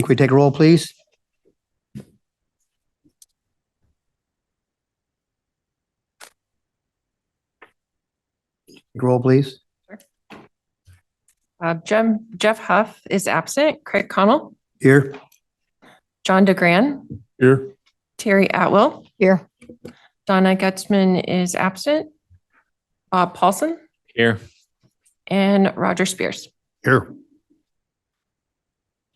Can we take a roll, please? Take a roll, please. Jeff Huff is absent. Craig Connell, Here. John DeGran, Here. Terry Atwell, Here. Donna Gutzman is absent. Bob Paulson Here. and Roger Spears. Here.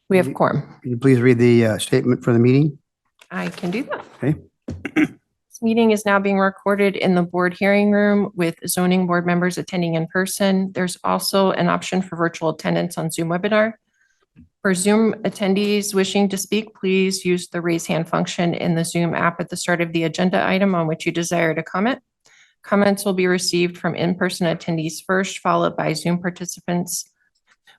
We have quorum. Can you please read the statement for the meeting? I can do that. Okay. This meeting is now being recorded in the board hearing room with zoning board members attending in person. There's also an option for virtual attendance on Zoom webinar. For Zoom attendees wishing to speak, please use the raise hand function in the Zoom app at the start of the agenda item on which you desire to comment. Comments will be received from in-person attendees first, followed by Zoom participants.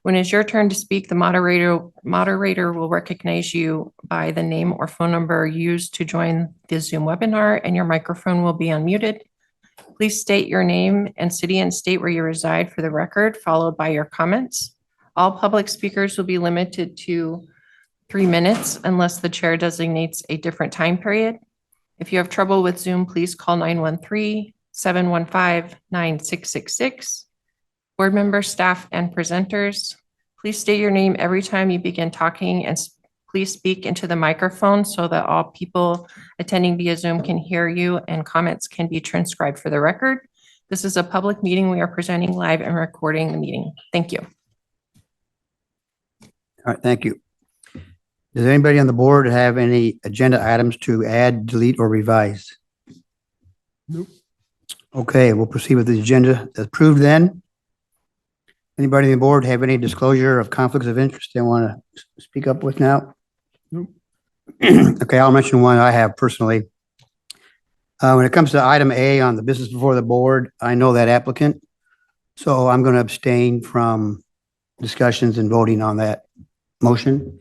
When it's your turn to speak, the moderator will recognize you by the name or phone number used to join the Zoom webinar, and your microphone will be unmuted. Please state your name and city and state where you reside for the record, followed by your comments. All public speakers will be limited to 3 minutes unless the chair designates a different time period. If you have trouble with Zoom, please call 913-715-9666. Board members, staff, and presenters, please state your name every time you begin talking, and please speak into the microphone so that all people attending via Zoom can hear you and comments can be transcribed for the record. This is a public meeting. We are presenting live and recording the meeting. Thank you. All right, thank you. Does anybody on the board have any agenda items to add, delete, or revise? Nope. Okay, we'll proceed with the agenda as approved then. Anybody on the board have any disclosure of conflicts of interest they want to speak up with now? Nope. Okay, I'll mention one I have personally. When it comes to item A on the business before the board, I know that applicant, so I'm going to abstain from discussions and voting on that motion.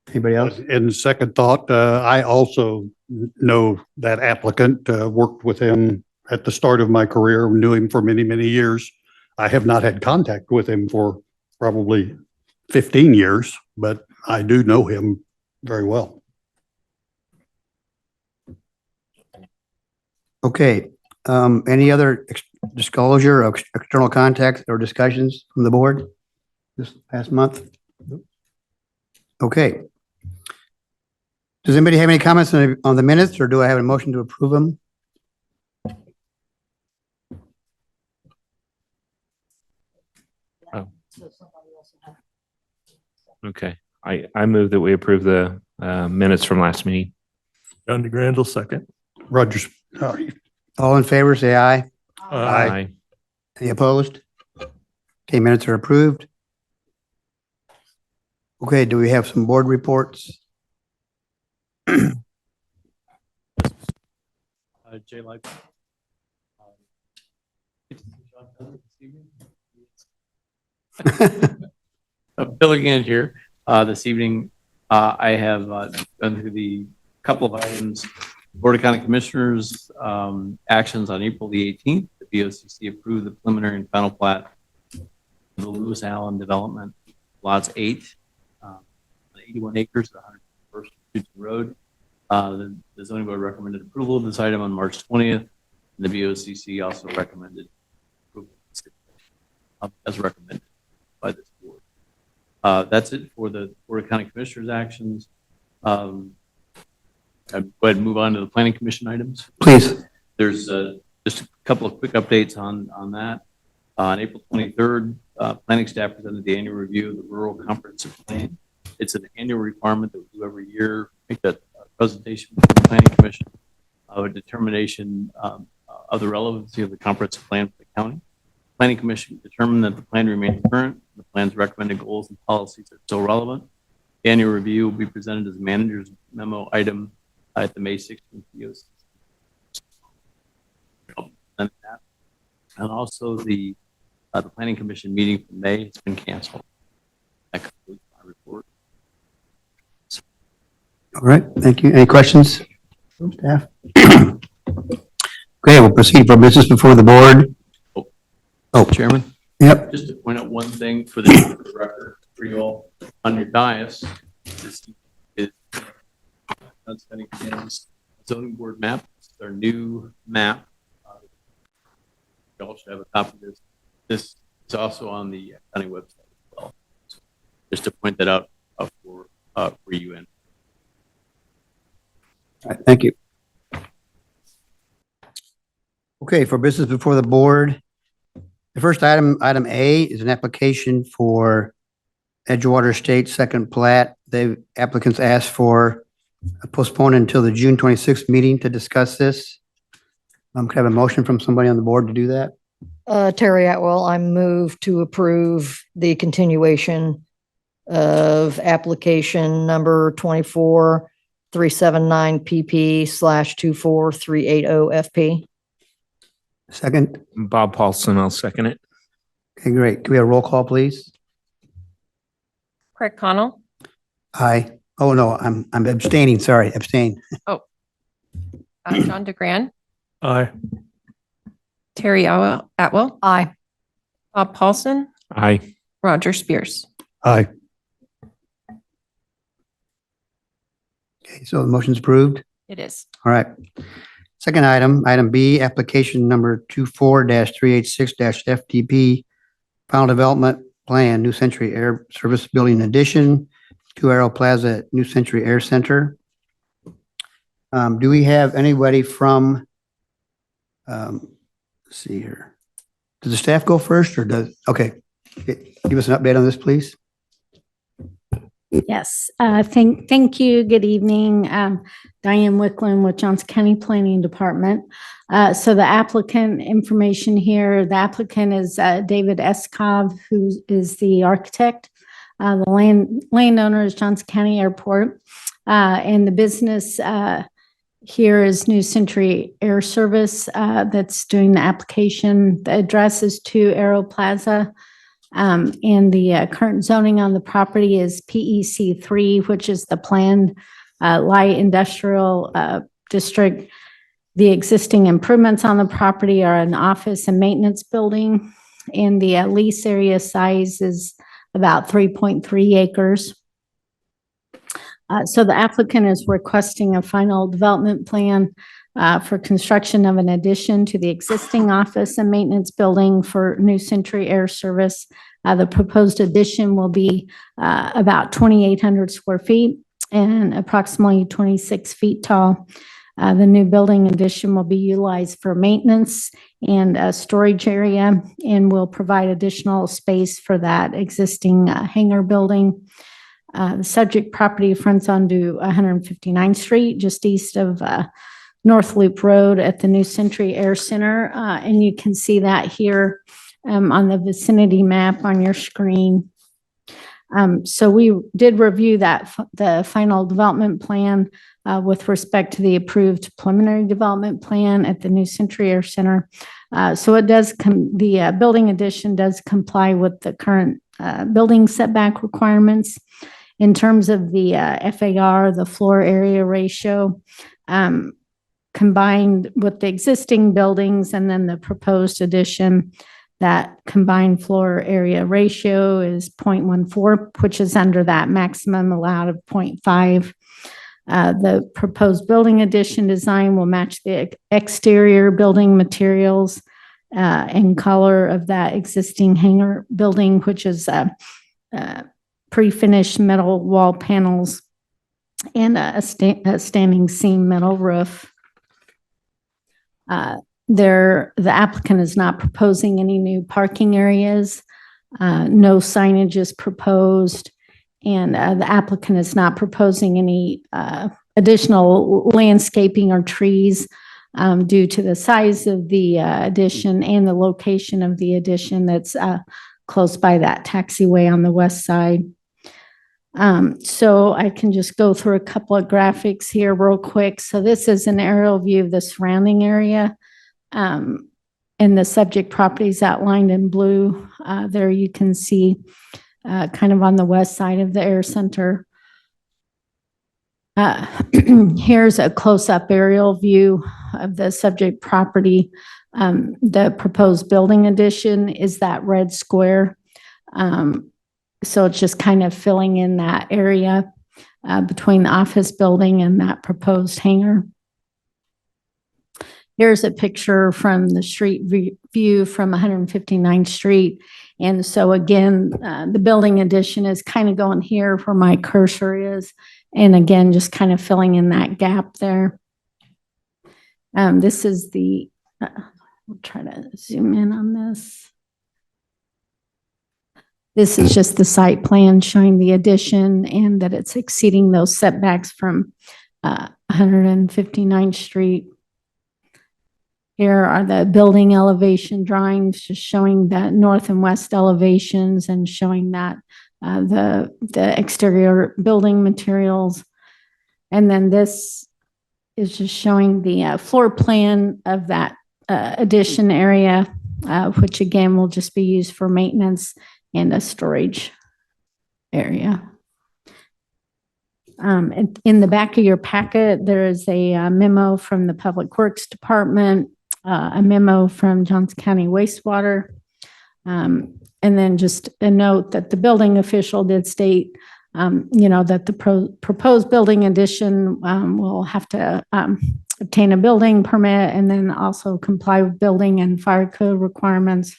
Anybody else? In second thought, I also know that applicant, worked with him at the start of my career, knew him for many, many years. I have not had contact with him for probably 15 years, but I do know him very well. Okay, any other disclosure of external contacts or discussions from the board this past month? Okay. Does anybody have any comments on the minutes, or do I have a motion to approve them? Okay. I move that we approve the minutes from last meeting. John DeGran will second. Rogers. All in favor, say aye. Aye. Any opposed? Okay, minutes are approved. Okay, do we have some board reports? Jay Light. Filling in here this evening, I have gone through the couple of items. Board of County Commissioners actions on April the 18th. The BOCC approved the preliminary and final plat of the Lewis Allen development, lots 8, 81 acres, 101st Street Road. The zoning board recommended approval of this item on March 20th. And the BOCC also recommended approval as recommended by this board. That's it for the Board of County Commissioners actions. I'd go ahead and move on to the Planning Commission items. Please. There's just a couple of quick updates on that. On April 23rd, planning staff presented the annual review of the Rural Comprehensive Plan. It's an annual requirement that we do every year. Make that presentation to the Planning Commission of a determination of the relevancy of the comprehensive plan for the county. Planning Commission determined that the plan remains current. The plan's recommended goals and policies are still relevant. The annual review will be presented as a manager's memo item at the May 16th BOCC. And also the Planning Commission meeting from May has been canceled. That concludes my report. All right, thank you. Any questions from staff? Okay, we'll proceed for business before the board. Oh, Chairman? Yep. Just to point out one thing for the record for you all. on your dais is Johnson County County's zoning board map. It's their new map. You all should have a copy of this. This is also on the county website as well. So just to point that out for you and All right, thank you. Okay, for business before the board, the first item, item A, is an application for Edgewater Estates second plat. The applicants asked for a postpone until the June 26th meeting to discuss this. Could I have a motion from somebody on the board to do that? Terry Atwell, I move to approve the continuation of application number 24379 PP/24380 FP. Second? Bob Paulson, I'll second it. Okay, great. Can we have a roll call, please? Craig Connell, Aye. Oh, no, I'm abstaining. Sorry, abstain. John DeGran, Aye. Terry Atwell, Aye. Bob Paulson, Aye. Roger Spears. Aye. Okay, so the motion's approved. It is. All right. Second item, item B, application number 24-386-FTP, final development plan, New Century Air Service Building Addition, 2 Arrow Plaza at New Century Air Center. Do we have anybody from, let's see here. Does the staff go first or okay. Give us an update on this, please. Yes, thank you. Good evening. Diane Wicklund with Johnson County Planning Department. So the applicant information here, the applicant is David Eskov, who is the architect. The landowner is Johnson County Airport. And the business here is New Century Air Service that's doing the application. The address is 2 Arrow Plaza. And the current zoning on the property is PEC 3, which is the planned light industrial district. The existing improvements on the property are an office and maintenance building, and the lease area size is about 3.3 acres. So the applicant is requesting a final development plan for construction of an addition to the existing office and maintenance building for New Century Air Service. The proposed addition will be about 2,800 square feet and approximately 26 feet tall. The new building addition will be utilized for maintenance and a storage area and will provide additional space for that existing hangar building. The subject property fronts onto 159th Street, just east of North Loop Road at the New Century Air Center. And you can see that here on the vicinity map on your screen. So we did review the final development plan with respect to the approved preliminary development plan at the New Century Air Center. So it does the building addition does comply with the current building setback requirements. In terms of the FAR, the floor area ratio, combined with the existing buildings and then the proposed addition, that combined floor area ratio is 0.14, which is under that maximum allowed of 0.5. The proposed building addition design will match the exterior building materials and color of that existing hangar building, which is pre-finished metal wall panels and a standing seam metal roof. The applicant is not proposing any new parking areas. No signage is proposed, and the applicant is not proposing any additional landscaping or trees due to the size of the addition and the location of the addition that's close by that taxiway on the west side. So I can just go through a couple of graphics here real quick. So this is an aerial view of the surrounding area. And the subject properties outlined in blue. There you can see kind of on the west side of the air center. Here's a close-up aerial view of the subject property. The proposed building addition is that red square. So it's just kind of filling in that area between the office building and that proposed hangar. Here's a picture from the street view from 159th Street. And so again, the building addition is kind of going here where my cursor is. And again, just kind of filling in that gap there. This is the, we'll try to zoom in on this. This is just the site plan showing the addition and that it's exceeding those setbacks from 159th Street. Here are the building elevation drawings, just showing the north and west elevations and showing that the exterior building materials. And then this is just showing the floor plan of that addition area, which again will just be used for maintenance and a storage area. In the back of your packet, there is a memo from the Public Works Department, a memo from Johnson County Wastewater, and then just a note that the building official did state, that the proposed building addition will have to obtain a building permit and then also comply with building and fire code requirements.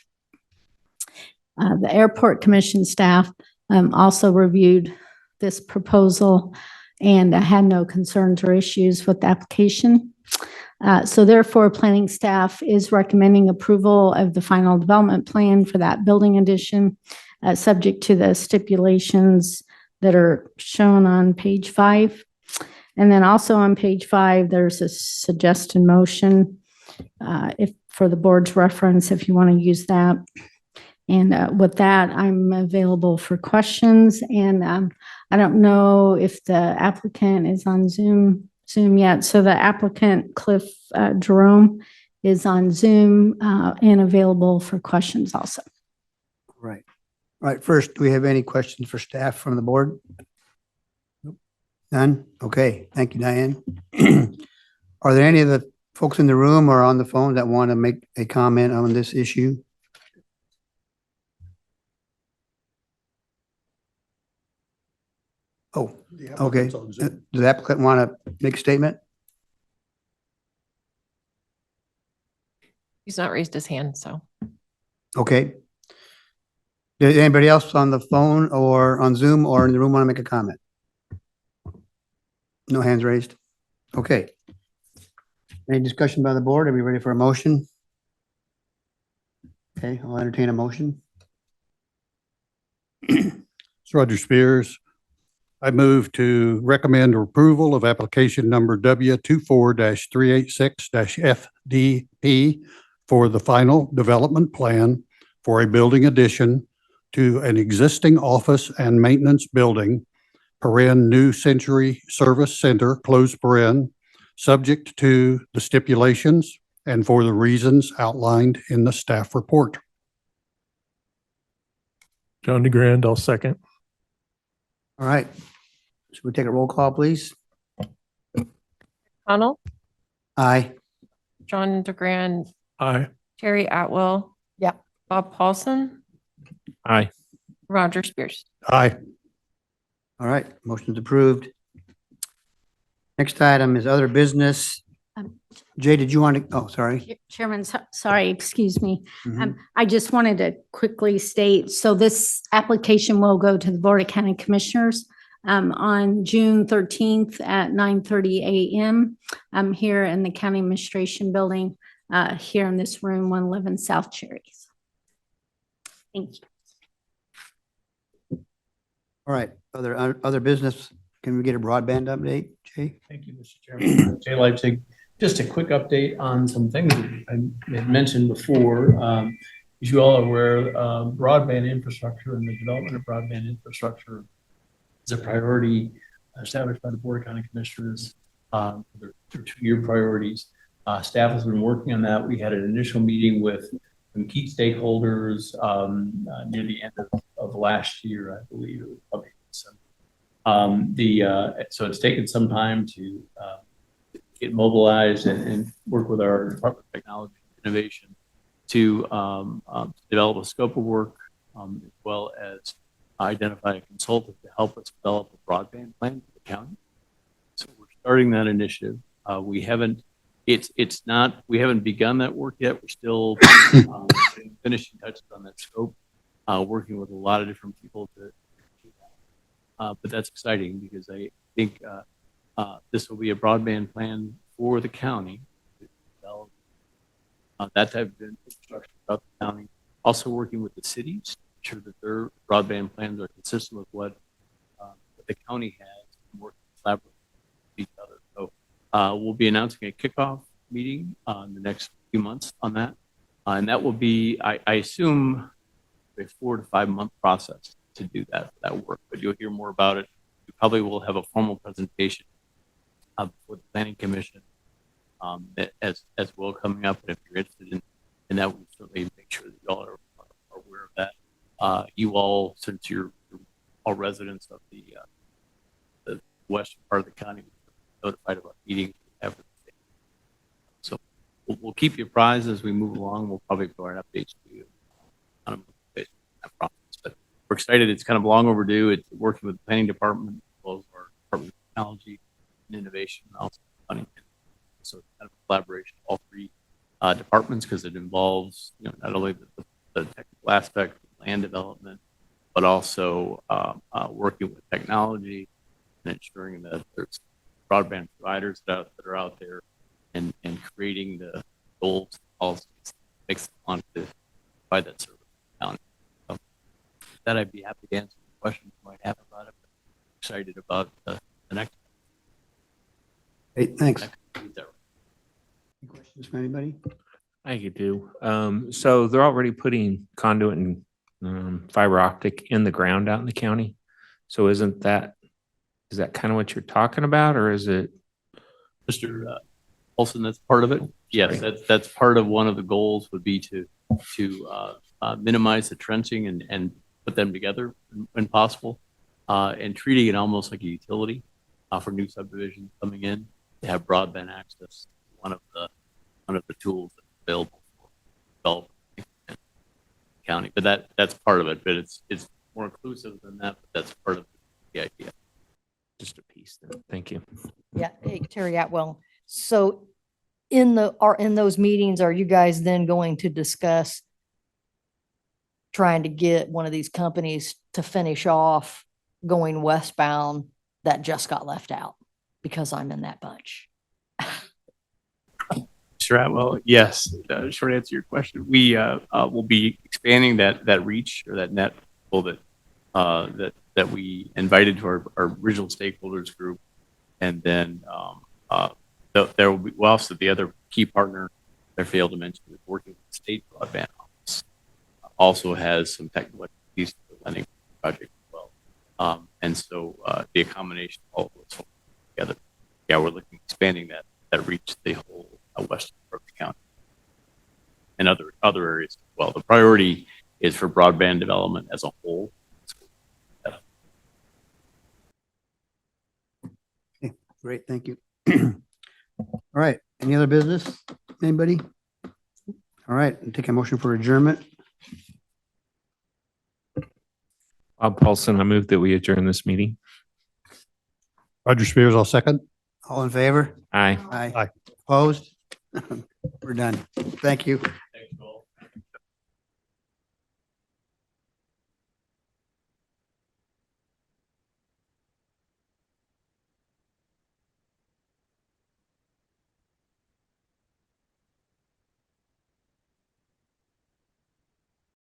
The Airport Commission staff also reviewed this proposal and had no concerns or issues with the application. So therefore, planning staff is recommending approval of the final development plan for that building addition, subject to the stipulations that are shown on page 5. And then also on page 5, there's a suggested motion if for the board's reference, if you want to use that. And with that, I'm available for questions. And I don't know if the applicant is on Zoom yet. So the applicant, Cliff Jerome, is on Zoom and available for questions also. Right. All right. First, do we have any questions for staff from the board? Nope. None? Okay. Thank you, Diane. Are there any of the folks in the room or on the phone that want to make a comment on this issue? Oh, okay. Does the applicant want to make a statement? He's not raised his hand, so. Okay. Does anybody else on the phone or on Zoom or in the room want to make a comment? No hands raised? Okay. Any discussion by the board? Are we ready for a motion? Okay, I'll entertain a motion. It's Roger Spears. I move to recommend approval of application number W24-386-FDP for the final development plan for a building addition to an existing office and maintenance building, New Century Service Center, subject to the stipulations and for the reasons outlined in the staff report. John DeGrand, I'll second. All right. Should we take a roll call, please? Connell, Aye. John DeGrand, Aye. Terry Atwell. Yep. Bob Paulson, Aye. Roger Spears. Aye. All right, motion's approved. Next item is other business. Jay, did you want to, oh, sorry. Chairman, sorry, excuse me. Mhm. I just wanted to quickly state, so this application will go to the Board of County Commissioners on June 13th at 9:30 a.m. Here in the County Administration Building, here in this room, 111 South Cherries. Thank you. All right, other business. Can we get a broadband update, Jay? Thank you, Mr. Chairman. Jay Leipzig. Just a quick update on some things that I had mentioned before. As you all are aware, broadband infrastructure and the development of broadband infrastructure is a priority established by the Board of County Commissioners. Their 2-year priorities. Staff has been working on that. We had an initial meeting with some key stakeholders near the end of last year, I believe. It was probably December. So it's taken some time to get mobilized and work with our Department of Technology and Innovation to develop a scope of work, as well as identify a consultant to help us develop a broadband plan for the county. So we're starting that initiative. We haven't begun that work yet. We're still finishing touches on that scope, working with a lot of different people to do that. But that's exciting because I think this will be a broadband plan for the county to develop that type of infrastructure throughout the county. Also working with the cities to ensure that their broadband plans are consistent with what the county has and work collaboratively with each other. So we'll be announcing a kickoff meeting in the next few months on that. And that will be, I assume, a 4 to 5 month process to do that work, but you'll hear more about it. We probably will have a formal presentation for the Planning Commission as well coming up. And if you're interested in that, we'll certainly make sure that y'all are aware of that. You all, since you're all residents of the western part of the county, we're notified about meetings we have with the state. So we'll keep you apprised as we move along. We'll probably provide updates to you on a monthly basis in that process. But we're excited. It's kind of long overdue. It's working with the planning department as well as our Department of Technology and Innovation and also funding. So it's kind of a collaboration of all three departments because it involves not only the technical aspect of land development, but also working with technology and ensuring that there's broadband providers that are out there and creating the goals, policies, makes them want to provide that service down. So that I'd be happy to answer the questions you might have about it. But I'm excited about the next. Hey, thanks. next Any questions from anybody? I could do. So they're already putting conduit and fiber optic in the ground out in the county. So is that kind of what you're talking about, or is it? Mr. Olson, that's part of it. Yes, that's part of one of the goals would be to minimize the trenching and put them together when possible, and treating it almost like a utility for new subdivisions coming in to have broadband access. One of the tools that's available for development in the county, but that's part of it. But it's more inclusive than that. But that's part of the idea. Just a piece then. Thank you. Yeah, hey, Terry Atwell. So in those meetings, are you guys then going to discuss trying to get one of these companies to finish off going westbound that just got left out? Because I'm in that bunch. Sure. Well, yes. Short answer to your question. We will be expanding that reach or that net that we invited to our original stakeholders group, and then there will be also the other key partner I failed to mention is working with the state broadband office. Also has some technical expertise for the lending project as well, and so the combination of all of those together, yeah, we're looking expanding that reach the whole western part of the county and other areas as well. The priority is for broadband development as a whole. Okay, great, thank you. All right, any other business? Anybody? All right, I'll take a motion for adjournment. Bob Paulson, I move that we adjourn this meeting. Roger Spears, I'll second. All in favor? Aye. Aye. Aye. Opposed? We're done. Thank you.